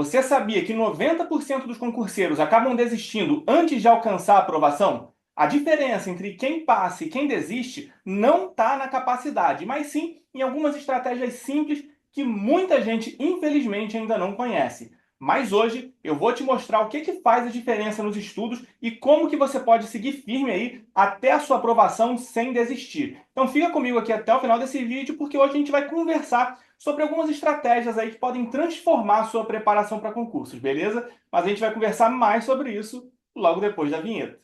Você sabia que 90% dos concurseiros acabam desistindo antes de alcançar a aprovação? A diferença entre quem passa e quem desiste não está na capacidade, mas sim em algumas estratégias simples que muita gente, infelizmente, ainda não conhece. Mas hoje eu vou te mostrar o que faz a diferença nos estudos e como que você pode seguir firme aí até a sua aprovação sem desistir. Então fica comigo aqui até o final desse vídeo, porque hoje a gente vai conversar sobre algumas estratégias aí que podem transformar a sua preparação para concursos, beleza? Mas a gente vai conversar mais sobre isso logo depois da vinheta.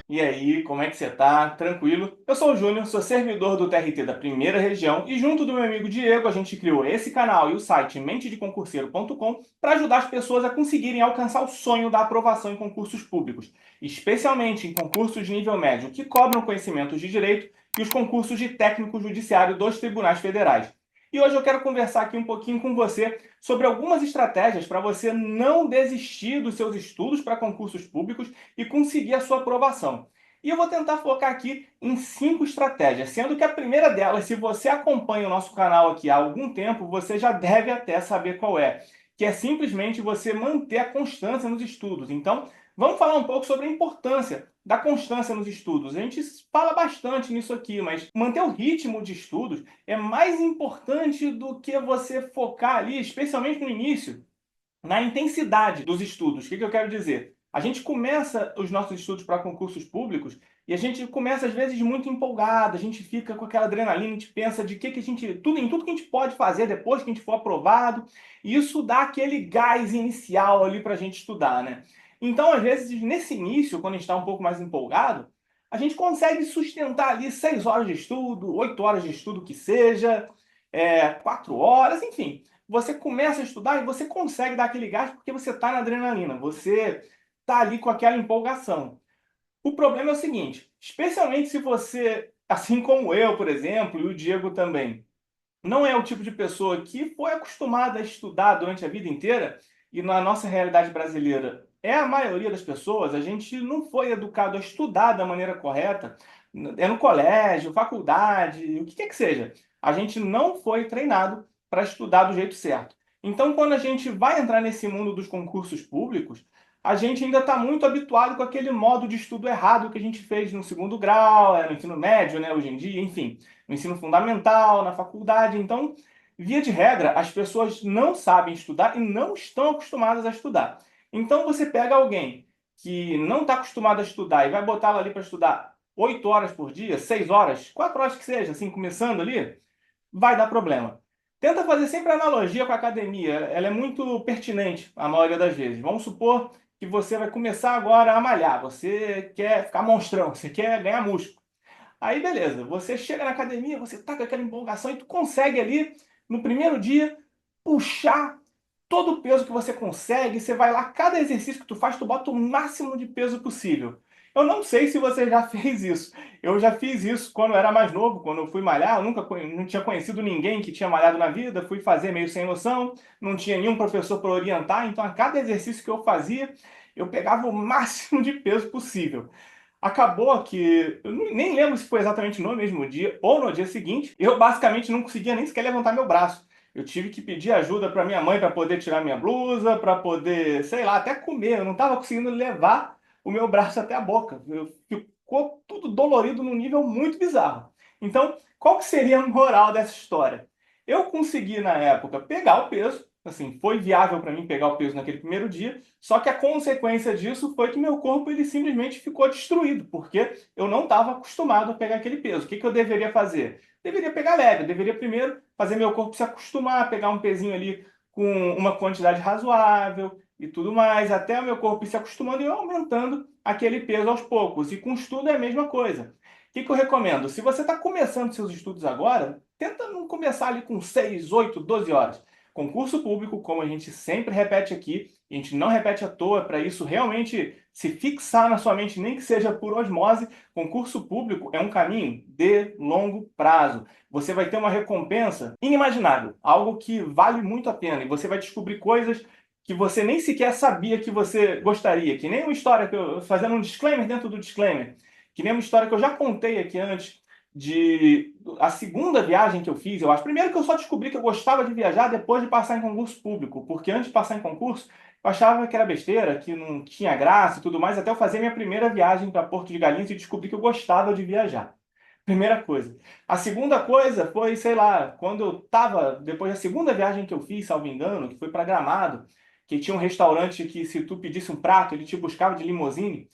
E aí, como é que você tá? Tranquilo? Eu sou o Júnior, sou servidor do TRT da Primeira Região e junto do meu amigo Diego, a gente criou esse canal e o site mentedeconcurseiro.com para ajudar as pessoas a conseguirem alcançar o sonho da aprovação em concursos públicos, especialmente em concursos de nível médio que cobram conhecimentos de direito e os concursos de técnico judiciário dos tribunais federais. E hoje eu quero conversar aqui um pouquinho com você sobre algumas estratégias para você não desistir dos seus estudos para concursos públicos e conseguir a sua aprovação. E eu vou tentar focar aqui em 5 estratégias, sendo que a primeira delas, se você acompanha o nosso canal aqui há algum tempo, você já deve até saber qual é, que é simplesmente você manter a constância nos estudos. Então, vamos falar um pouco sobre a importância da constância nos estudos. A gente fala bastante nisso aqui, mas manter o ritmo de estudos é mais importante do que você focar ali, especialmente no início, na intensidade dos estudos. O que eu quero dizer? A gente começa os nossos estudos para concursos públicos e a gente começa, às vezes, muito empolgado, a gente fica com aquela adrenalina, a gente pensa de que a gente, em tudo que a gente pode fazer depois que a gente for aprovado, e isso dá aquele gás inicial ali para a gente estudar, né? Então, às vezes, nesse início, quando a gente está um pouco mais empolgado, a gente consegue sustentar ali 6 horas de estudo, 8 horas de estudo que seja, 4 horas, enfim. Você começa a estudar e você consegue dar aquele gás porque você está na adrenalina, você está ali com aquela empolgação. O problema é o seguinte, especialmente se você, assim como eu, por exemplo, e o Diego também, não é o tipo de pessoa que foi acostumada a estudar durante a vida inteira, e na nossa realidade brasileira é a maioria das pessoas, a gente não foi educado a estudar da maneira correta, é no colégio, faculdade, o que quer que seja. A gente não foi treinado para estudar do jeito certo. Então, quando a gente vai entrar nesse mundo dos concursos públicos, a gente ainda está muito habituado com aquele modo de estudo errado que a gente fez no segundo grau, no ensino médio, né, hoje em dia, enfim, no ensino fundamental, na faculdade. Então, via de regra, as pessoas não sabem estudar e não estão acostumadas a estudar. Então, você pega alguém que não está acostumado a estudar e vai botá-lo ali para estudar 8 horas por dia, 6 horas, 4 horas que seja, assim, começando ali, vai dar problema. Tenta fazer sempre analogia com a academia, ela é muito pertinente a maioria das vezes. Vamos supor que você vai começar agora a malhar, você quer ficar monstrão, você quer ganhar músculo. Aí beleza, você chega na academia, você tá com aquela empolgação e tu consegue ali, no primeiro dia, puxar todo o peso que você consegue, você vai lá, cada exercício que tu faz, tu bota o máximo de peso possível. Eu não sei se você já fez isso. Eu já fiz isso quando eu era mais novo, quando eu fui malhar, eu nunca não tinha conhecido ninguém que tinha malhado na vida, fui fazer meio sem noção, não tinha nenhum professor para orientar, então a cada exercício que eu fazia, eu pegava o máximo de peso possível. Acabou que, eu nem lembro se foi exatamente no mesmo dia ou no dia seguinte, eu basicamente não conseguia nem sequer levantar meu braço. Eu tive que pedir ajuda para minha mãe para poder tirar minha blusa, para poder, sei lá, até comer. Eu não estava conseguindo levar o meu braço até a boca. Ficou tudo dolorido num nível muito bizarro. Então, qual que seria a moral dessa história? Eu consegui, na época, pegar o peso, assim, foi viável para mim pegar o peso naquele primeiro dia, só que a consequência disso foi que meu corpo ele simplesmente ficou destruído, porque eu não estava acostumado a pegar aquele peso. O que eu deveria fazer? Deveria pegar leve, eu deveria primeiro fazer meu corpo se acostumar a pegar um pezinho ali com uma quantidade razoável e tudo mais, até o meu corpo ir se acostumando e eu aumentando aquele peso aos poucos. E com estudo é a mesma coisa. O que eu recomendo? Se você está começando seus estudos agora, tenta não começar ali com 6, 8, 12 horas. Concurso público, como a gente sempre repete aqui, a gente não repete à toa, para isso realmente se fixar na sua mente, nem que seja por osmose, concurso público é um caminho de longo prazo. Você vai ter uma recompensa inimaginável, algo que vale muito a pena, e você vai descobrir coisas que você nem sequer sabia que você gostaria, que nem uma história que eu fazendo um disclaimer dentro do disclaimer, Que nem uma história que eu já contei aqui antes, de a segunda viagem que eu fiz, eu acho. Primeiro que eu só descobri que eu gostava de viajar depois de passar em concurso público, porque antes de passar em concurso, eu achava que era besteira, que não tinha graça e tudo mais, até eu fazer minha primeira viagem para Porto de Galinhas e descobri que eu gostava de viajar. Primeira coisa. A segunda coisa foi, sei lá, quando eu tava, depois da segunda viagem que eu fiz, salvo engano, que foi para Gramado, que tinha um restaurante que se tu pedisse um prato, ele te buscava de limusine.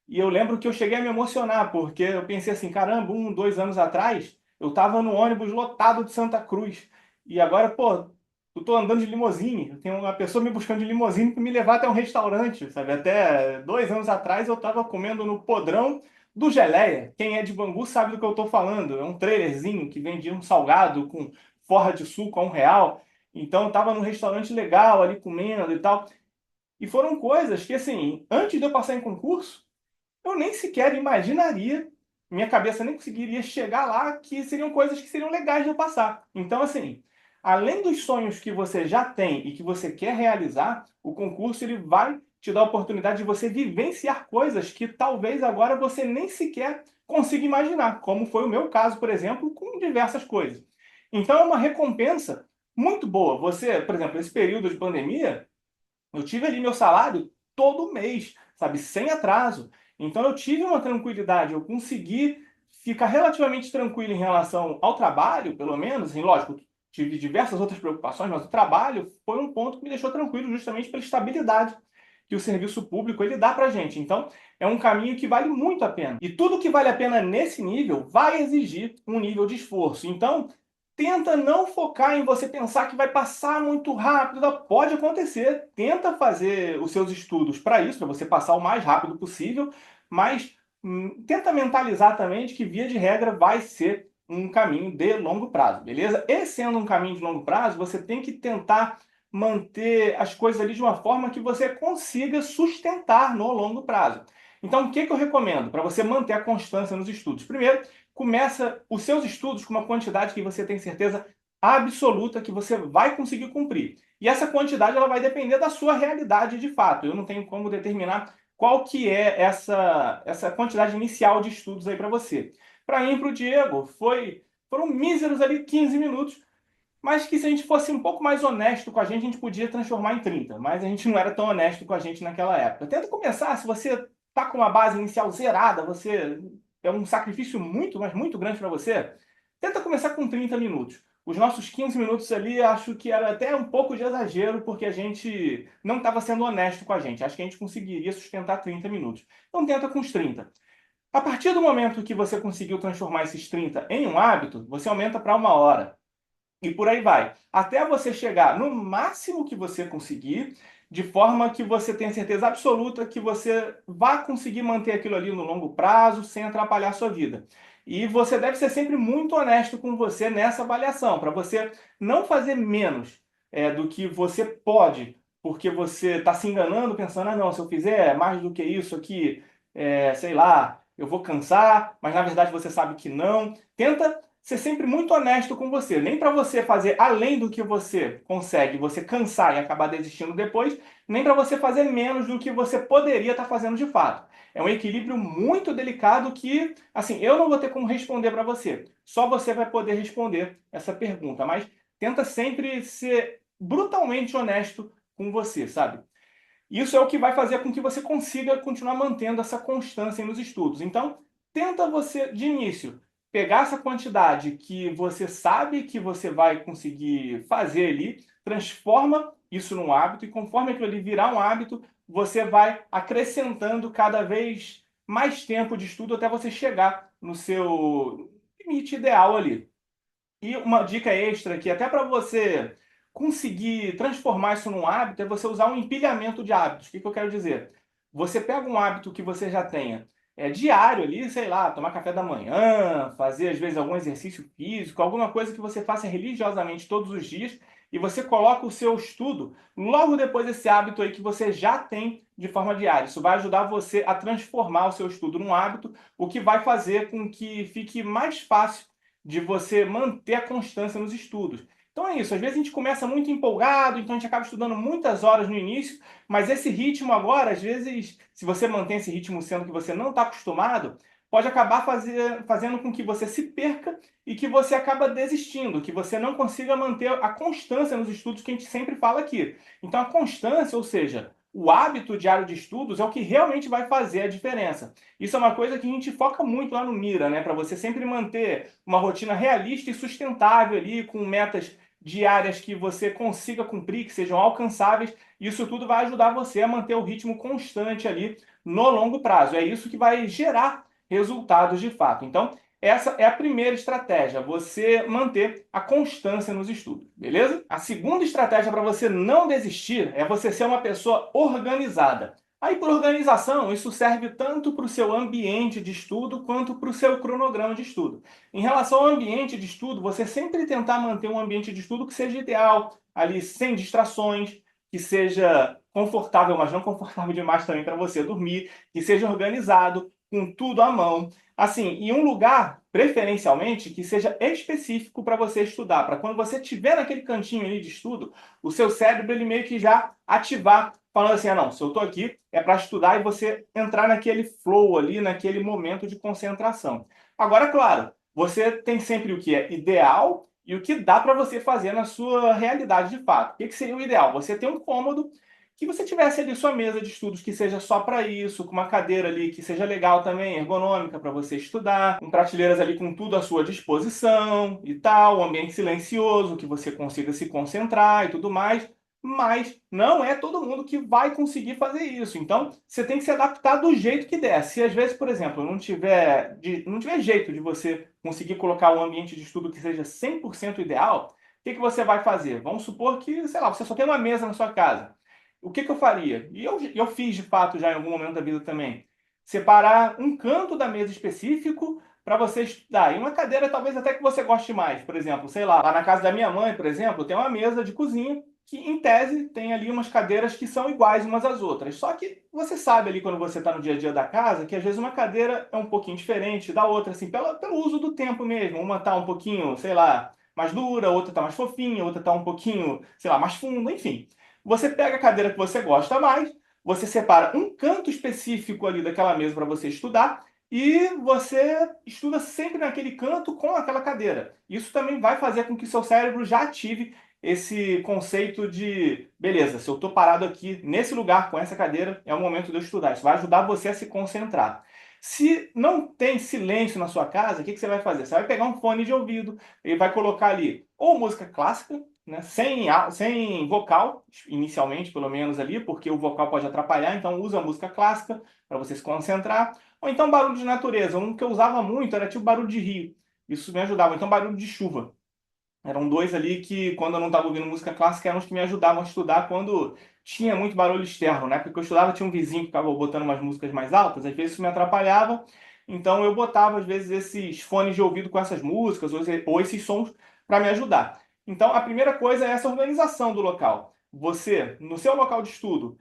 E eu lembro que eu cheguei a me emocionar, porque eu pensei assim, caramba, 2 anos atrás, eu tava no ônibus lotado de Santa Cruz. E agora, pô, eu tô andando de limusine. Tem uma pessoa me buscando de limusine para me levar até um restaurante, sabe? Até 2 anos atrás eu tava comendo no podrão do Geleia. Quem é de Bangu sabe do que eu tô falando. É um trailerzinho que vendia um salgado com forra de suco a R$ 1. Então eu tava num restaurante legal ali comendo e tal. E foram coisas que, assim, antes de eu passar em concurso, eu nem sequer imaginaria, minha cabeça nem conseguiria chegar lá, que seriam coisas que seriam legais de eu passar. Então, assim, além dos sonhos que você já tem e que você quer realizar, o concurso ele vai te dar a oportunidade de você vivenciar coisas que talvez agora você nem sequer consiga imaginar, como foi o meu caso, por exemplo, com diversas coisas. Então, é uma recompensa muito boa. Você, por exemplo, esse período de pandemia, eu tive ali meu salário todo mês, sabe, sem atraso. Então eu tive uma tranquilidade, eu consegui ficar relativamente tranquilo em relação ao trabalho, pelo menos, assim, lógico, tive diversas outras preocupações, mas o trabalho foi um ponto que me deixou tranquilo justamente pela estabilidade que o serviço público ele dá pra gente. Então, é um caminho que vale muito a pena. E tudo que vale a pena nesse nível vai exigir um nível de esforço. Então, tenta não focar em você pensar que vai passar muito rápido. Pode acontecer. Tenta fazer os seus estudos para isso, para você passar o mais rápido possível, mas tenta mentalizar também de que, via de regra, vai ser um caminho de longo prazo, beleza? E sendo um caminho de longo prazo, você tem que tentar manter as coisas ali de uma forma que você consiga sustentar no longo prazo. Então, o que eu recomendo para você manter a constância nos estudos? Primeiro, começa os seus estudos com uma quantidade que você tem certeza absoluta que você vai conseguir cumprir. E essa quantidade ela vai depender da sua realidade de fato. Eu não tenho como determinar qual que é essa quantidade inicial de estudos aí para você. Para mim, para o Diego, foram míseros ali 15 minutos, mas que se a gente fosse um pouco mais honesto com a gente podia transformar em 30. Mas a gente não era tão honesto com a gente naquela época. Tenta começar, se você está com uma base inicial zerada, você é um sacrifício muito, mas muito grande para você, tenta começar com 30 minutos. Os nossos 15 minutos ali, acho que era até um pouco de exagero, porque a gente não estava sendo honesto com a gente. Acho que a gente conseguiria sustentar 30 minutos. Então tenta com os 30. A partir do momento que você conseguiu transformar esses 30 em um hábito, você aumenta para 1 hora. E por aí vai. Até você chegar no máximo que você conseguir, de forma que você tenha certeza absoluta que você vai conseguir manter aquilo ali no longo prazo, sem atrapalhar a sua vida. E você deve ser sempre muito honesto com você nessa avaliação, para você não fazer menos do que você pode, porque você está se enganando, pensando, ah, não, se eu fizer mais do que isso aqui, sei lá, eu vou cansar, mas na verdade você sabe que não. Tenta ser sempre muito honesto com você. Nem para você fazer além do que você consegue, você cansar e acabar desistindo depois, nem para você fazer menos do que você poderia estar fazendo de fato. É um equilíbrio muito delicado que, assim, eu não vou ter como responder para você. Só você vai poder responder essa pergunta. Mas tenta sempre ser brutalmente honesto com você, sabe? Isso é o que vai fazer com que você consiga continuar mantendo essa constância nos estudos. Então, tenta você, de início, pegar essa quantidade que você sabe que você vai conseguir fazer ali, transforma isso num hábito, e conforme aquilo ali virar um hábito, você vai acrescentando cada vez mais tempo de estudo até você chegar no seu limite ideal ali. E uma dica extra aqui, até para você conseguir transformar isso num hábito, é você usar um empilhamento de hábitos. O que eu quero dizer? Você pega um hábito que você já tenha diário ali, sei lá, tomar café da manhã, fazer às vezes algum exercício físico, alguma coisa que você faça religiosamente todos os dias, e você coloca o seu estudo logo depois desse hábito aí que você já tem de forma diária. Isso vai ajudar você a transformar o seu estudo num hábito, o que vai fazer com que fique mais fácil de você manter a constância nos estudos. Então é isso, às vezes a gente começa muito empolgado, então a gente acaba estudando muitas horas no início, mas esse ritmo agora, às vezes, se você mantém esse ritmo sendo que você não está acostumado, pode acabar fazendo com que você se perca e que você acaba desistindo, que você não consiga manter a constância nos estudos que a gente sempre fala aqui. Então, a constância, ou seja, o hábito diário de estudos é o que realmente vai fazer a diferença. Isso é uma coisa que a gente foca muito lá no Mira, né? Para você sempre manter uma rotina realista e sustentável ali, com metas diárias que você consiga cumprir, que sejam alcançáveis. Isso tudo vai ajudar você a manter o ritmo constante ali no longo prazo. É isso que vai gerar resultados de fato. Então, essa é a primeira estratégia, você manter a constância nos estudos, beleza? A segunda estratégia para você não desistir é você ser uma pessoa organizada. Aí, por organização, isso serve tanto para o seu ambiente de estudo quanto para o seu cronograma de estudo. Em relação ao ambiente de estudo, você sempre tentar manter um ambiente de estudo que seja ideal, ali sem distrações, que seja confortável, mas não confortável demais também para você dormir, que seja organizado, com tudo à mão. Assim, em um lugar, preferencialmente, que seja específico para você estudar, para quando você estiver naquele cantinho ali de estudo, o seu cérebro ele meio que já ativar, falando assim, ah não, se eu estou aqui é para estudar e você entrar naquele flow ali, naquele momento de concentração. Agora, claro, você tem sempre o que é ideal e o que dá para você fazer na sua realidade de fato. O que seria o ideal? Você ter um cômodo que você tivesse ali sua mesa de estudos que seja só para isso, com uma cadeira ali que seja legal também, ergonômica para você estudar, com prateleiras ali com tudo à sua disposição e tal, um ambiente silencioso que você consiga se concentrar e tudo mais. Mas não é todo mundo que vai conseguir fazer isso. Então, você tem que se adaptar do jeito que der. Se às vezes, por exemplo, não tiver jeito de você conseguir colocar um ambiente de estudo que seja 100% ideal, o que você vai fazer? Vamos supor que, sei lá, você só tem uma mesa na sua casa. O que eu faria? E eu fiz de fato já em algum momento da vida também. Separar um canto da mesa específico para você estudar. E uma cadeira talvez até que você goste mais. Por exemplo, sei lá na casa da minha mãe, por exemplo, tem uma mesa de cozinha que, em tese, tem ali umas cadeiras que são iguais umas às outras. Só que você sabe ali quando você está no dia a dia da casa que às vezes uma cadeira é um pouquinho diferente da outra, assim, pelo uso do tempo mesmo. Uma está um pouquinho, sei lá, mais dura, outra está mais fofinha, outra está um pouquinho, sei lá, mais funda, enfim. Você pega a cadeira que você gosta mais, você separa um canto específico ali daquela mesa para você estudar e você estuda sempre naquele canto com aquela cadeira. Isso também vai fazer com que seu cérebro já ative esse conceito de, beleza, se eu estou parado aqui nesse lugar com essa cadeira, é o momento de eu estudar. Isso vai ajudar você a se concentrar. Se não tem silêncio na sua casa, o que você vai fazer? Você vai pegar um fone de ouvido e vai colocar ali ou música clássica, né, sem vocal, inicialmente pelo menos ali, porque o vocal pode atrapalhar, então usa a música clássica para você se concentrar. Ou então barulho de natureza, um que eu usava muito era tipo barulho de rio, isso me ajudava. Ou então barulho de chuva. Eram dois ali que, quando eu não estava ouvindo música clássica, eram os que me ajudavam a estudar quando tinha muito barulho externo, né? Porque eu estudava, tinha um vizinho que ficava botando umas músicas mais altas, às vezes isso me atrapalhava, então eu botava, às vezes, esses fones de ouvido com essas músicas ou esses sons para me ajudar. Então, a primeira coisa é essa organização do local. Você, no seu local de estudo,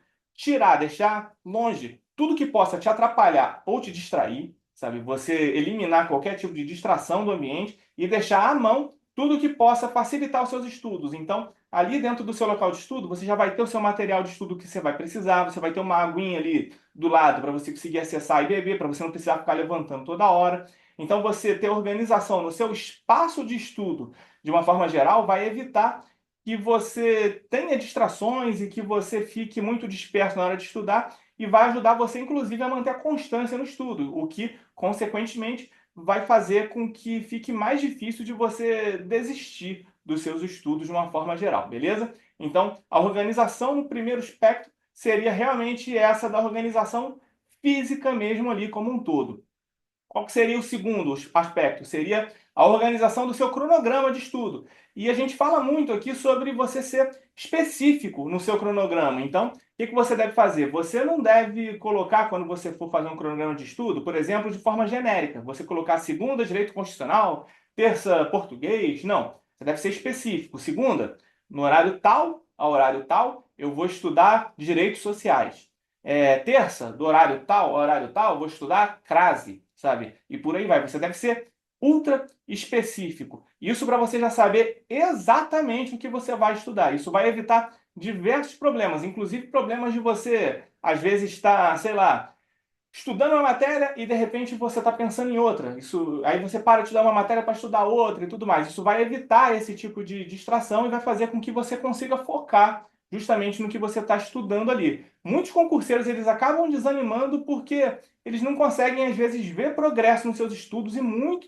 deixar longe tudo que possa te atrapalhar ou te distrair, sabe? Você eliminar qualquer tipo de distração do ambiente e deixar à mão tudo que possa facilitar os seus estudos. Então, ali dentro do seu local de estudo, você já vai ter o seu material de estudo que você vai precisar, você vai ter uma aguinha ali do lado para você conseguir acessar e beber, para você não precisar ficar levantando toda hora. Então, você ter organização no seu espaço de estudo, de uma forma geral, vai evitar que você tenha distrações e que você fique muito disperso na hora de estudar e vai ajudar você, inclusive, a manter a constância no estudo, o que, consequentemente, vai fazer com que fique mais difícil de você desistir dos seus estudos de uma forma geral, beleza? Então, a organização no primeiro aspecto seria realmente essa da organização física mesmo ali como um todo. Qual que seria o segundo aspecto? Seria a organização do seu cronograma de estudo. E a gente fala muito aqui sobre você ser específico no seu cronograma. Então, o que você deve fazer? Você não deve colocar, quando você for fazer um cronograma de estudo, por exemplo, de forma genérica. Você colocar segunda, direito constitucional, terça, português. Não. Você deve ser específico. Segunda, no horário tal ao horário tal, eu vou estudar direitos sociais. Terça, do horário tal ao horário tal, eu vou estudar crase, sabe? E por aí vai. Você deve ser ultra específico. Isso para você já saber exatamente o que você vai estudar. Isso vai evitar diversos problemas, inclusive problemas de você, às vezes, estar, sei lá, estudando uma matéria e de repente você está pensando em outra. Isso, aí você para de estudar uma matéria para estudar outra e tudo mais. Isso vai evitar esse tipo de distração e vai fazer com que você consiga focar justamente no que você está estudando ali. Muitos concurseiros eles acabam desanimando porque eles não conseguem às vezes ver progresso nos seus estudos e muito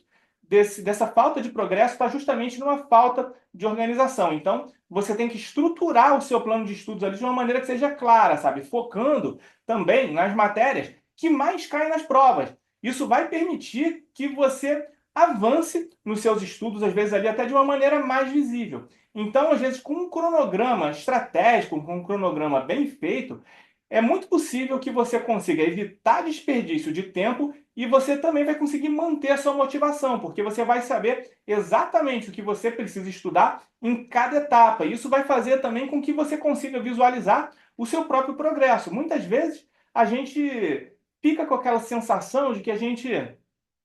dessa falta de progresso está justamente numa falta de organização. Então, você tem que estruturar o seu plano de estudos ali de uma maneira que seja clara, sabe? Focando também nas matérias que mais caem nas provas. Isso vai permitir que você avance nos seus estudos, às vezes ali até de uma maneira mais visível. Então, às vezes, com um cronograma estratégico, com um cronograma bem feito, é muito possível que você consiga evitar desperdício de tempo e você também vai conseguir manter a sua motivação, porque você vai saber exatamente o que você precisa estudar em cada etapa. Isso vai fazer também com que você consiga visualizar o seu próprio progresso. Muitas vezes a gente fica com aquela sensação de que a gente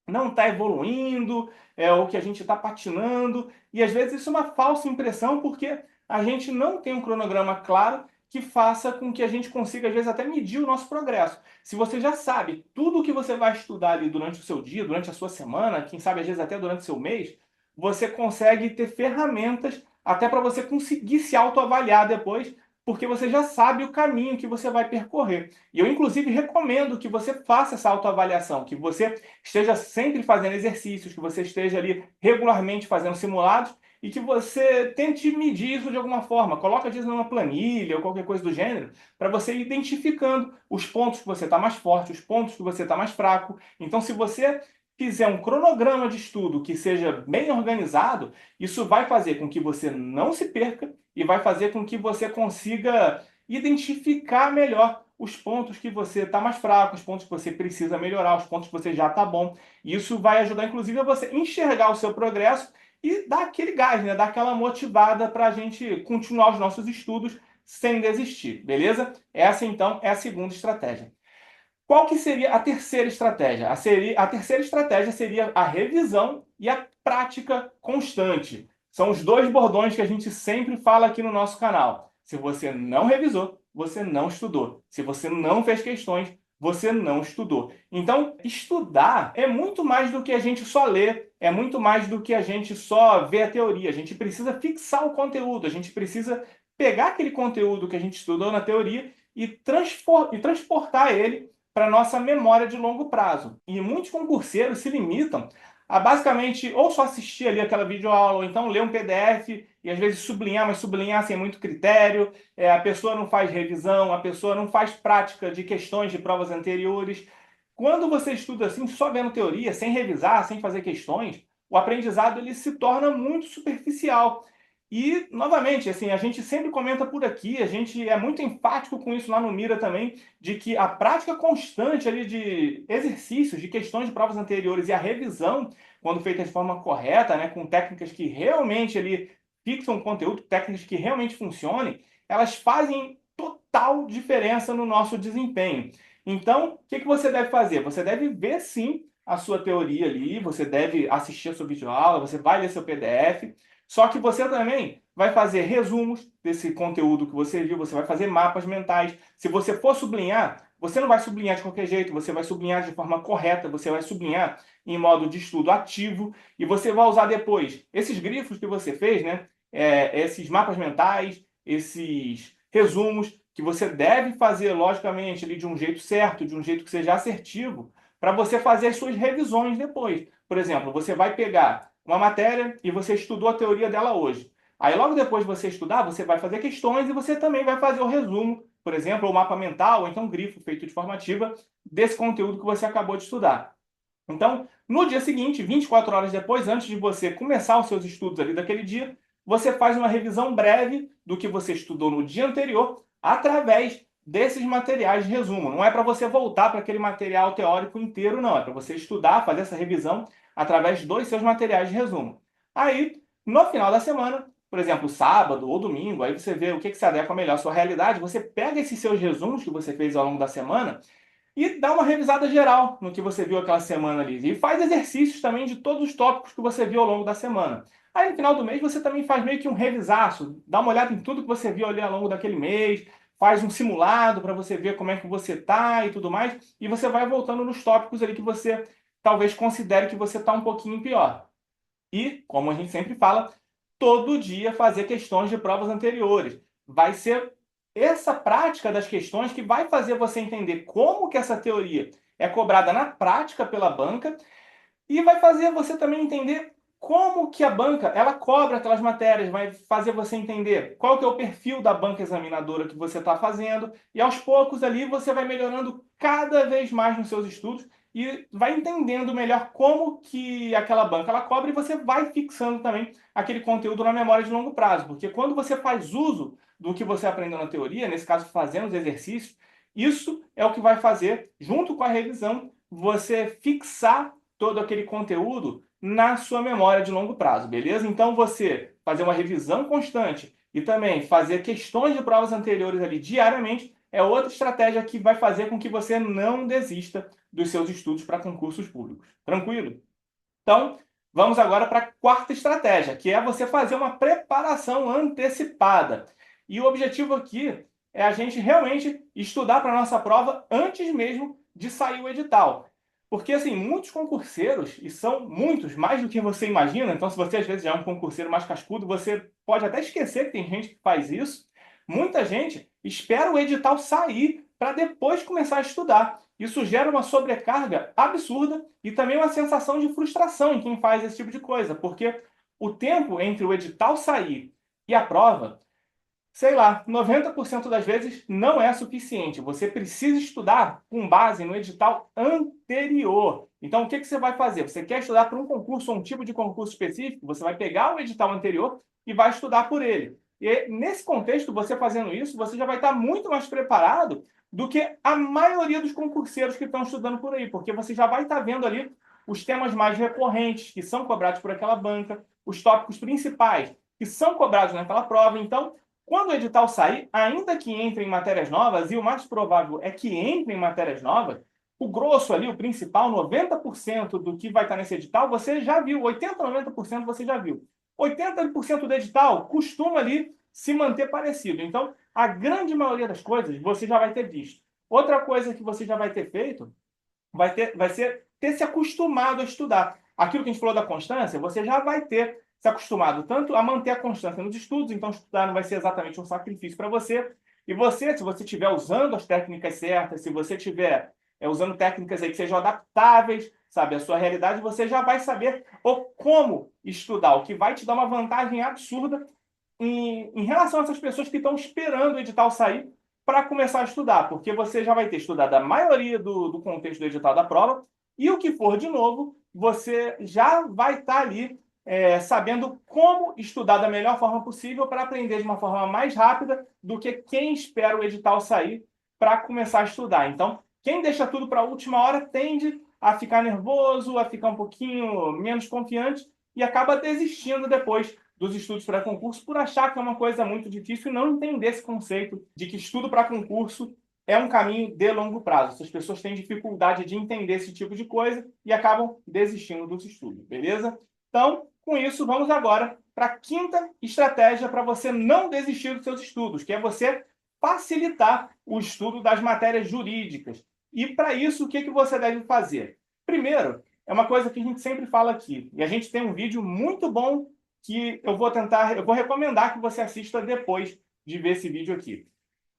não está evoluindo, ou que a gente está patinando, e às vezes isso é uma falsa impressão porque a gente não tem um cronograma claro que faça com que a gente consiga, às vezes, até medir o nosso progresso. Se você já sabe tudo o que você vai estudar ali durante o seu dia, durante a sua semana, quem sabe às vezes até durante o seu mês, você consegue ter ferramentas até para você conseguir se autoavaliar depois, porque você já sabe o caminho que você vai percorrer. E eu, inclusive, recomendo que você faça essa autoavaliação, que você esteja sempre fazendo exercícios, que você esteja ali regularmente fazendo simulados e que você tente medir isso de alguma forma. Coloca, às vezes, numa planilha ou qualquer coisa do gênero, para você ir identificando os pontos que você está mais forte, os pontos que você está mais fraco. Então, se você fizer um cronograma de estudo que seja bem organizado, isso vai fazer com que você não se perca e vai fazer com que você consiga identificar melhor os pontos que você está mais fraco, os pontos que você precisa melhorar, os pontos que você já está bom. Isso vai ajudar, inclusive, a você enxergar o seu progresso e dar aquele gás, né? Dar aquela motivada para a gente continuar os nossos estudos sem desistir, beleza? Essa, então, é a segunda estratégia. Qual que seria a terceira estratégia? A terceira estratégia seria a revisão e a prática constante. São os dois bordões que a gente sempre fala aqui no nosso canal. Se você não revisou, você não estudou. Se você não fez questões, você não estudou. Então, estudar é muito mais do que a gente só ler, é muito mais do que a gente só ver a teoria. A gente precisa fixar o conteúdo, a gente precisa pegar aquele conteúdo que a gente estudou na teoria e transportar ele para a nossa memória de longo prazo. E muitos concurseiros se limitam a basicamente ou só assistir ali aquela videoaula, ou então ler um PDF e às vezes sublinhar, mas sublinhar sem muito critério. A pessoa não faz revisão, a pessoa não faz prática de questões de provas anteriores. Quando você estuda assim, só vendo teoria, sem revisar, sem fazer questões, o aprendizado ele se torna muito superficial. E, novamente, assim, a gente sempre comenta por aqui, a gente é muito enfático com isso lá no Mira também, de que a prática constante ali de exercícios, de questões de provas anteriores e a revisão, quando feita de forma correta, né, com técnicas que realmente ali fixam o conteúdo, técnicas que realmente funcionem, elas fazem total diferença no nosso desempenho. Então, o que você deve fazer? Você deve ver sim a sua teoria ali, você deve assistir a sua videoaula, você vai ler seu PDF, só que você também vai fazer resumos desse conteúdo que você viu, você vai fazer mapas mentais. Se você for sublinhar, você não vai sublinhar de qualquer jeito, você vai sublinhar de forma correta, você vai sublinhar em modo de estudo ativo e você vai usar depois esses grifos que você fez, né? Esses mapas mentais, esses resumos que você deve fazer, logicamente, ali de um jeito certo, de um jeito que seja assertivo, para você fazer as suas revisões depois. Por exemplo, você vai pegar uma matéria e você estudou a teoria dela hoje. Aí logo depois de você estudar, você vai fazer questões e você também vai fazer o resumo, por exemplo, o mapa mental, ou então um grifo feito de forma ativa desse conteúdo que você acabou de estudar. Então, no dia seguinte, 24 horas depois, antes de você começar os seus estudos ali daquele dia, você faz uma revisão breve do que você estudou no dia anterior através desses materiais de resumo. Não é para você voltar para aquele material teórico inteiro, não. É para você estudar, fazer essa revisão através dos seus materiais de resumo. Aí, no final da semana, por exemplo, sábado ou domingo, aí você vê o que se adequa melhor à sua realidade, você pega esses seus resumos que você fez ao longo da semana e dá uma revisada geral no que você viu aquela semana ali. E faz exercícios também de todos os tópicos que você viu ao longo da semana. Aí no final do mês você também faz meio que um revisaço, dá uma olhada em tudo que você viu ali ao longo daquele mês, faz um simulado para você ver como é que você está e tudo mais, e você vai voltando nos tópicos ali que você talvez considere que você está um pouquinho pior. E, como a gente sempre fala, todo dia fazer questões de provas anteriores. Vai ser essa prática das questões que vai fazer você entender como que essa teoria é cobrada na prática pela banca e vai fazer você também entender como que a banca ela cobra aquelas matérias, vai fazer você entender qual que é o perfil da banca examinadora que você está fazendo, e aos poucos ali você vai melhorando cada vez mais nos seus estudos e vai entendendo melhor como que aquela banca ela cobra, e você vai fixando também aquele conteúdo na memória de longo prazo, porque quando você faz uso do que você aprendeu na teoria, nesse caso fazendo os exercícios, isso é o que vai fazer, junto com a revisão, você fixar todo aquele conteúdo na sua memória de longo prazo, beleza? Então você fazer uma revisão constante e também fazer questões de provas anteriores ali diariamente é outra estratégia que vai fazer com que você não desista dos seus estudos para concursos públicos. Tranquilo? Então, vamos agora para a quarta estratégia, que é você fazer uma preparação antecipada. E o objetivo aqui é a gente realmente estudar para a nossa prova antes mesmo de sair o edital. Porque, assim, muitos concurseiros, e são muitos, mais do que você imagina, então se você às vezes já é um concurseiro mais cascudo, você pode até esquecer que tem gente que faz isso. Muita gente espera o edital sair para depois começar a estudar. Isso gera uma sobrecarga absurda e também uma sensação de frustração em quem faz esse tipo de coisa, porque o tempo entre o edital sair e a prova, sei lá, 90% das vezes não é suficiente. Você precisa estudar com base no edital anterior. Então, o que você vai fazer? Você quer estudar para um concurso ou um tipo de concurso específico? Você vai pegar o edital anterior e vai estudar por ele. E nesse contexto, você fazendo isso, você já vai estar muito mais preparado do que a maioria dos concurseiros que estão estudando por aí, porque você já vai estar vendo ali os temas mais recorrentes que são cobrados por aquela banca, os tópicos principais que são cobrados naquela prova. Então, quando o edital sair, ainda que entre em matérias novas, e o mais provável é que entre em matérias novas, o grosso ali, o principal, 90% do que vai estar nesse edital, você já viu. 80%, 90% você já viu. 80% do edital costuma ali se manter parecido. Então, a grande maioria das coisas você já vai ter visto. Outra coisa que você já vai ter feito vai ser ter se acostumado a estudar. Aquilo que a gente falou da constância, você já vai ter se acostumado tanto a manter a constância nos estudos, então estudar não vai ser exatamente um sacrifício para você. E você, se você estiver usando as técnicas certas, se você estiver usando técnicas aí que sejam adaptáveis, sabe, à sua realidade, você já vai saber o como estudar, o que vai te dar uma vantagem absurda em relação a essas pessoas que estão esperando o edital sair para começar a estudar, porque você já vai ter estudado a maioria do contexto do edital da prova, e o que for de novo, você já vai estar ali sabendo como estudar da melhor forma possível para aprender de uma forma mais rápida do que quem espera o edital sair para começar a estudar. Então, quem deixa tudo para a última hora tende a ficar nervoso, a ficar um pouquinho menos confiante e acaba desistindo depois dos estudos para concurso por achar que é uma coisa muito difícil e não entender esse conceito de que estudo para concurso é um caminho de longo prazo. Essas pessoas têm dificuldade de entender esse tipo de coisa e acabam desistindo dos estudos, beleza? Então, com isso, vamos agora para a quinta estratégia para você não desistir dos seus estudos, que é você facilitar o estudo das matérias jurídicas. E para isso, o que você deve fazer? Primeiro, é uma coisa que a gente sempre fala aqui, e a gente tem um vídeo muito bom que eu vou recomendar que você assista depois de ver esse vídeo aqui.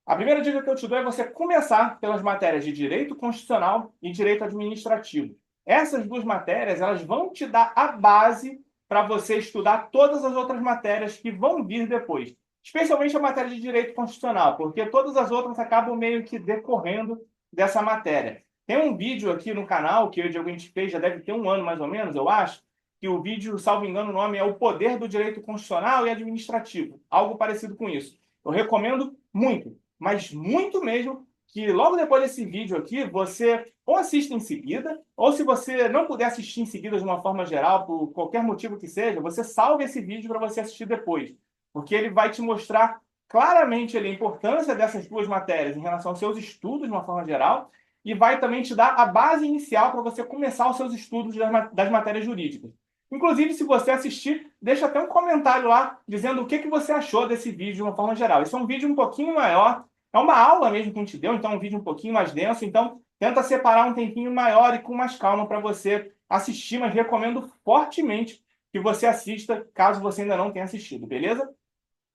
A primeira dica que eu te dou é você começar pelas matérias de Direito Constitucional e Direito Administrativo. Essas duas matérias, elas vão te dar a base para você estudar todas as outras matérias que vão vir depois. Especialmente a matéria de Direito Constitucional, porque todas as outras acabam meio que decorrendo dessa matéria. Tem um vídeo aqui no canal que eu e o Diego a gente fez, já deve ter um ano mais ou menos, eu acho, que o vídeo, salvo engano, o nome é O Poder do Direito Constitucional e Administrativo. Algo parecido com isso. Eu recomendo muito, mas muito mesmo, que logo depois desse vídeo aqui, você ou assista em seguida, ou se você não puder assistir em seguida de uma forma geral, por qualquer motivo que seja, você salve esse vídeo para você assistir depois. Porque ele vai te mostrar claramente a importância dessas duas matérias em relação aos seus estudos de uma forma geral, e vai também te dar a base inicial para você começar os seus estudos das matérias jurídicas. Inclusive, se você assistir, deixa até um comentário lá dizendo o que você achou desse vídeo de uma forma geral. Esse é um vídeo um pouquinho maior, É uma aula mesmo que a gente deu, então é um vídeo um pouquinho mais denso, então tenta separar um tempinho maior e com mais calma para você assistir, mas recomendo fortemente que você assista, caso você ainda não tenha assistido, beleza?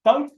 Então,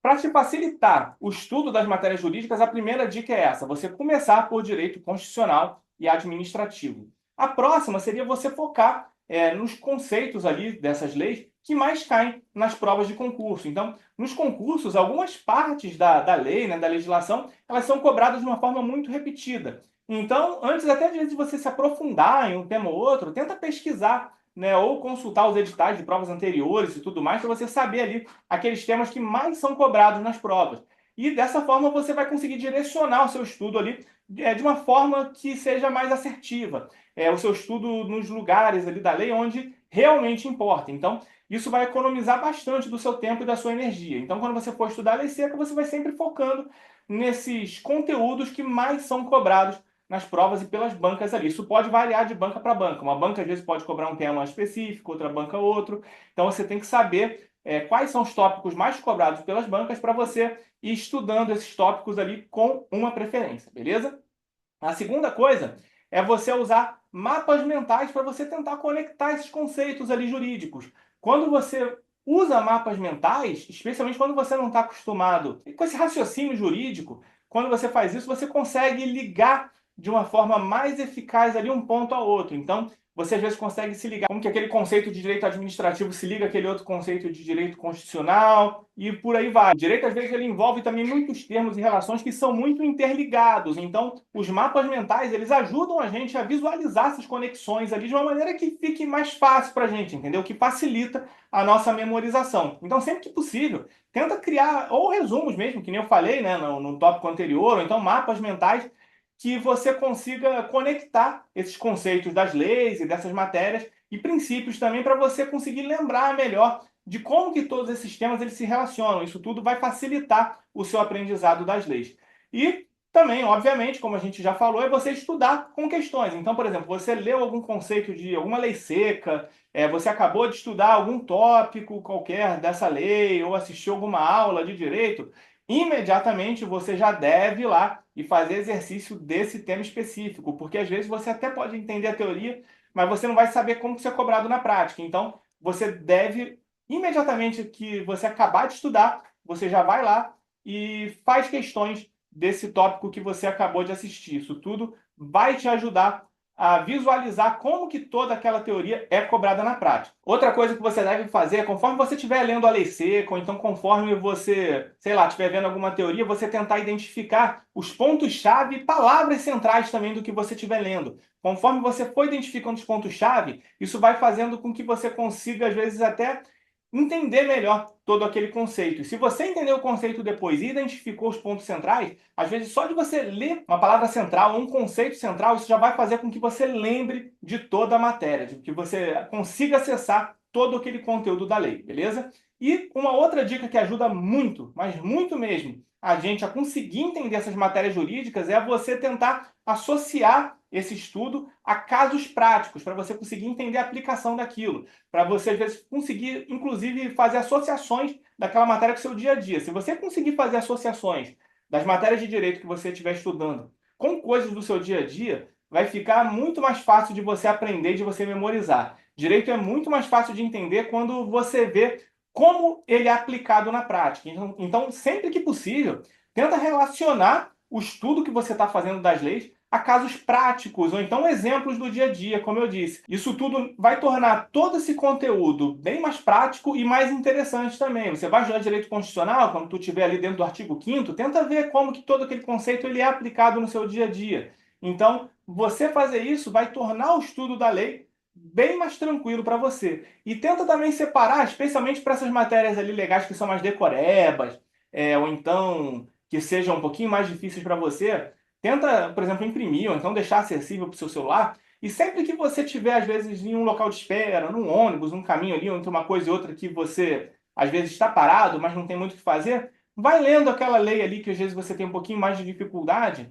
para te facilitar o estudo das matérias jurídicas, a primeira dica é essa: você começar por direito constitucional e administrativo. A próxima seria você focar nos conceitos ali dessas leis que mais caem nas provas de concurso. Então, nos concursos, algumas partes da lei, né, da legislação, elas são cobradas de uma forma muito repetida. Então, antes até de você se aprofundar em um tema ou outro, tenta pesquisar, né, ou consultar os editais de provas anteriores e tudo mais, para você saber ali aqueles temas que mais são cobrados nas provas. E dessa forma você vai conseguir direcionar o seu estudo ali de uma forma que seja mais assertiva. O seu estudo nos lugares ali da lei onde realmente importa. Então, isso vai economizar bastante do seu tempo e da sua energia. Então, quando você for estudar a lei seca, você vai sempre focando nesses conteúdos que mais são cobrados nas provas e pelas bancas ali. Isso pode variar de banca para banca. Uma banca, às vezes, pode cobrar um tema específico, outra banca outro. Então, você tem que saber quais são os tópicos mais cobrados pelas bancas para você ir estudando esses tópicos ali com uma preferência, beleza? A segunda coisa é você usar mapas mentais para você tentar conectar esses conceitos ali jurídicos. Quando você usa mapas mentais, especialmente quando você não está acostumado com esse raciocínio jurídico, quando você faz isso, você consegue ligar de uma forma mais eficaz ali um ponto ao outro. Então, você às vezes consegue se ligar como que aquele conceito de direito administrativo se liga àquele outro conceito de direito constitucional e por aí vai. O direito às vezes ele envolve também muitos termos e relações que são muito interligados. Então, os mapas mentais, eles ajudam a gente a visualizar essas conexões ali de uma maneira que fique mais fácil para a gente, entendeu? Que facilita a nossa memorização. Então, sempre que possível, tenta criar ou resumos mesmo, que nem eu falei, né, no tópico anterior, ou então mapas mentais que você consiga conectar esses conceitos das leis e dessas matérias e princípios também para você conseguir lembrar melhor de como que todos esses temas eles se relacionam. Isso tudo vai facilitar o seu aprendizado das leis. E também, obviamente, como a gente já falou, é você estudar com questões. Então, por exemplo, você leu algum conceito de alguma lei seca, você acabou de estudar algum tópico qualquer dessa lei ou assistiu alguma aula de direito, imediatamente você já deve ir lá e fazer exercício desse tema específico, porque às vezes você até pode entender a teoria, mas você não vai saber como isso é cobrado na prática. Então, você deve, imediatamente que você acabar de estudar, você já vai lá e faz questões desse tópico que você acabou de assistir. Isso tudo vai te ajudar a visualizar como que toda aquela teoria é cobrada na prática. Outra coisa que você deve fazer é, conforme você estiver lendo a lei seca, ou então conforme você, sei lá, estiver vendo alguma teoria, você tentar identificar os pontos-chave e palavras centrais também do que você estiver lendo. Conforme você for identificando os pontos-chave, isso vai fazendo com que você consiga, às vezes, até entender melhor todo aquele conceito. E se você entender o conceito depois e identificou os pontos centrais, às vezes só de você ler uma palavra central ou um conceito central, isso já vai fazer com que você lembre de toda a matéria, de que você consiga acessar todo aquele conteúdo da lei, beleza? E uma outra dica que ajuda muito, mas muito mesmo, a gente a conseguir entender essas matérias jurídicas é você tentar associar esse estudo a casos práticos, para você conseguir entender a aplicação daquilo, para você, às vezes, conseguir, inclusive, fazer associações daquela matéria com o seu dia a dia. Se você conseguir fazer associações das matérias de direito que você estiver estudando com coisas do seu dia a dia, vai ficar muito mais fácil de você aprender, de você memorizar. Direito é muito mais fácil de entender quando você vê como ele é aplicado na prática. Então, sempre que possível, tenta relacionar o estudo que você está fazendo das leis a casos práticos, ou então exemplos do dia a dia, como eu disse. Isso tudo vai tornar todo esse conteúdo bem mais prático e mais interessante também. Você vai estudar direito constitucional, quando tu estiver ali dentro do artigo 5º, tenta ver como que todo aquele conceito ele é aplicado no seu dia a dia. Então, você fazer isso vai tornar o estudo da lei bem mais tranquilo para você. E tenta também separar, especialmente para essas matérias ali legais que são mais decorebas, ou então que sejam um pouquinho mais difíceis para você, tenta, por exemplo, imprimir ou então deixar acessível para o seu celular. E sempre que você tiver, às vezes, em um local de espera, num ônibus, num caminho ali, entre uma coisa e outra que você, às vezes, está parado, mas não tem muito o que fazer, vai lendo aquela lei ali que, às vezes, você tem um pouquinho mais de dificuldade,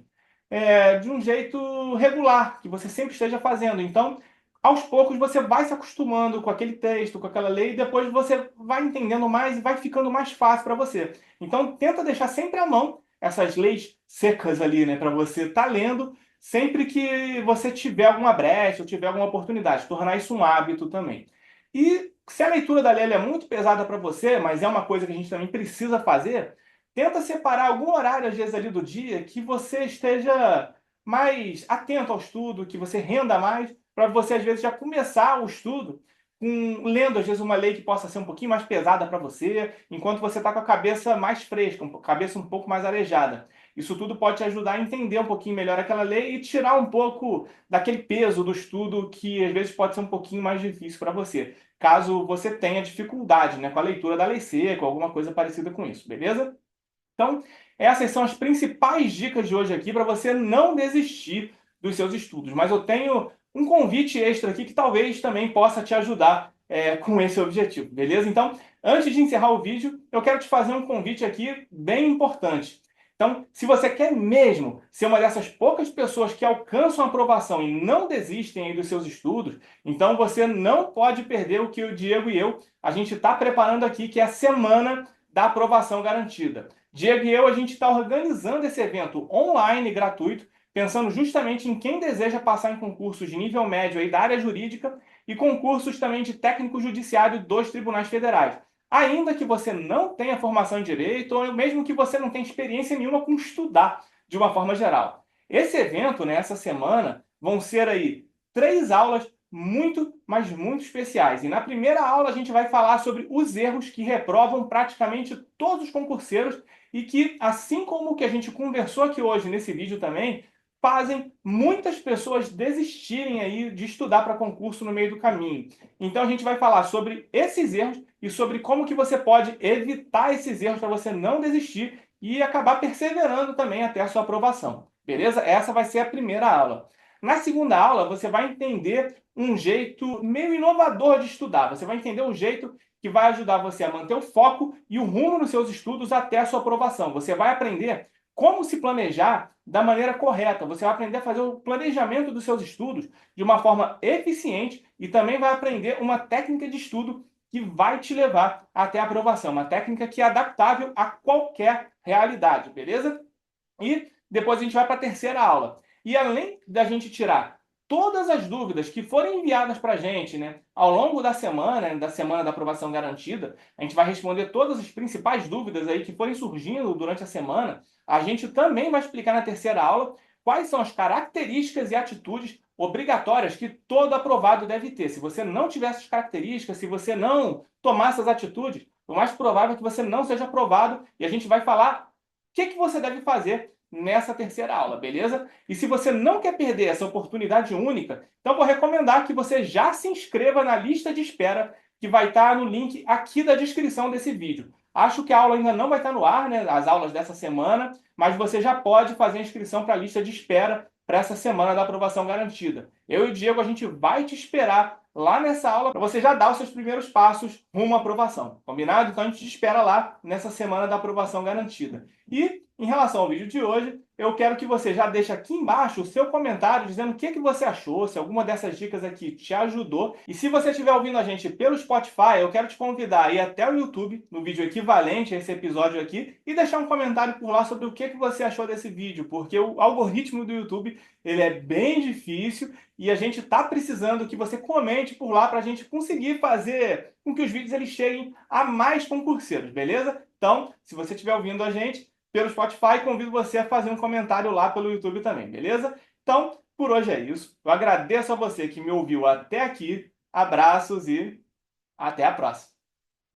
de um jeito regular, que você sempre esteja fazendo. Então, aos poucos, você vai se acostumando com aquele texto, com aquela lei, e depois você vai entendendo mais e vai ficando mais fácil para você. Então, tenta deixar sempre à mão essas leis secas ali, né, para você estar lendo sempre que você tiver alguma brecha ou tiver alguma oportunidade, tornar isso um hábito também. E se a leitura da lei ela é muito pesada para você, mas é uma coisa que a gente também precisa fazer, tenta separar algum horário, às vezes, ali do dia que você esteja mais atento ao estudo, que você renda mais, para você, às vezes, já começar o estudo lendo, às vezes, uma lei que possa ser um pouquinho mais pesada para você, enquanto você está com a cabeça mais fresca, a cabeça um pouco mais arejada. Isso tudo pode te ajudar a entender um pouquinho melhor aquela lei e tirar um pouco daquele peso do estudo que, às vezes, pode ser um pouquinho mais difícil para você, caso você tenha dificuldade, né, com a leitura da lei seca ou alguma coisa parecida com isso, beleza? Então, essas são as principais dicas de hoje aqui para você não desistir dos seus estudos. Mas eu tenho um convite extra aqui que talvez também possa te ajudar com esse objetivo, beleza? Então, antes de encerrar o vídeo, eu quero te fazer um convite aqui bem importante. Então, se você quer mesmo ser uma dessas poucas pessoas que alcançam a aprovação e não desistem aí dos seus estudos, então você não pode perder o que o Diego e eu, a gente está preparando aqui, que é a Semana da Aprovação Garantida. Diego e eu, a gente está organizando esse evento online gratuito, pensando justamente em quem deseja passar em concursos de nível médio aí da área jurídica e concursos também de técnico judiciário dos tribunais federais. Ainda que você não tenha formação em direito, ou mesmo que você não tenha experiência nenhuma com estudar de uma forma geral. Esse evento, né, essa semana, vão ser aí 3 aulas muito, mas muito especiais. E na primeira aula a gente vai falar sobre os erros que reprovam praticamente todos os concurseiros e que, assim como o que a gente conversou aqui hoje nesse vídeo também, fazem muitas pessoas desistirem aí de estudar para concurso no meio do caminho. Então a gente vai falar sobre esses erros e sobre como que você pode evitar esses erros para você não desistir e acabar perseverando também até a sua aprovação. Beleza? Essa vai ser a primeira aula. Na segunda aula, você vai entender um jeito meio inovador de estudar. Você vai entender um jeito que vai ajudar você a manter o foco e o rumo nos seus estudos até a sua aprovação. Você vai aprender como se planejar da maneira correta. Você vai aprender a fazer o planejamento dos seus estudos de uma forma eficiente e também vai aprender uma técnica de estudo que vai te levar até a aprovação. Uma técnica que é adaptável a qualquer realidade, beleza? E depois a gente vai para a terceira aula. E além da gente tirar todas as dúvidas que forem enviadas para a gente, né, ao longo da semana da aprovação garantida, a gente vai responder todas as principais dúvidas aí que forem surgindo durante a semana. A gente também vai explicar na terceira aula quais são as características e atitudes obrigatórias que todo aprovado deve ter. Se você não tiver essas características, se você não tomar essas atitudes, o mais provável é que você não seja aprovado e a gente vai falar o que você deve fazer nessa terceira aula, beleza? E se você não quer perder essa oportunidade única, então vou recomendar que você já se inscreva na lista de espera que vai estar no link aqui da descrição desse vídeo. Acho que a aula ainda não vai estar no ar, né, as aulas dessa semana, mas você já pode fazer a inscrição para a lista de espera para essa semana da aprovação garantida. Eu e o Diego, a gente vai te esperar lá nessa aula para você já dar os seus primeiros passos rumo à aprovação. Combinado? Então a gente te espera lá nessa semana da aprovação garantida. E em relação ao vídeo de hoje, eu quero que você já deixe aqui embaixo o seu comentário dizendo o que você achou, se alguma dessas dicas aqui te ajudou. E se você estiver ouvindo a gente pelo Spotify, eu quero te convidar a ir até o YouTube, no vídeo equivalente a esse episódio aqui, e deixar um comentário por lá sobre o que você achou desse vídeo, porque o algoritmo do YouTube ele é bem difícil e a gente está precisando que você comente por lá para a gente conseguir fazer com que os vídeos eles cheguem a mais concurseiros, beleza? Então, se você estiver ouvindo a gente pelo Spotify, convido você a fazer um comentário lá pelo YouTube também, beleza? Então, por hoje é isso. Eu agradeço a você que me ouviu até aqui. Abraços e até a próxima.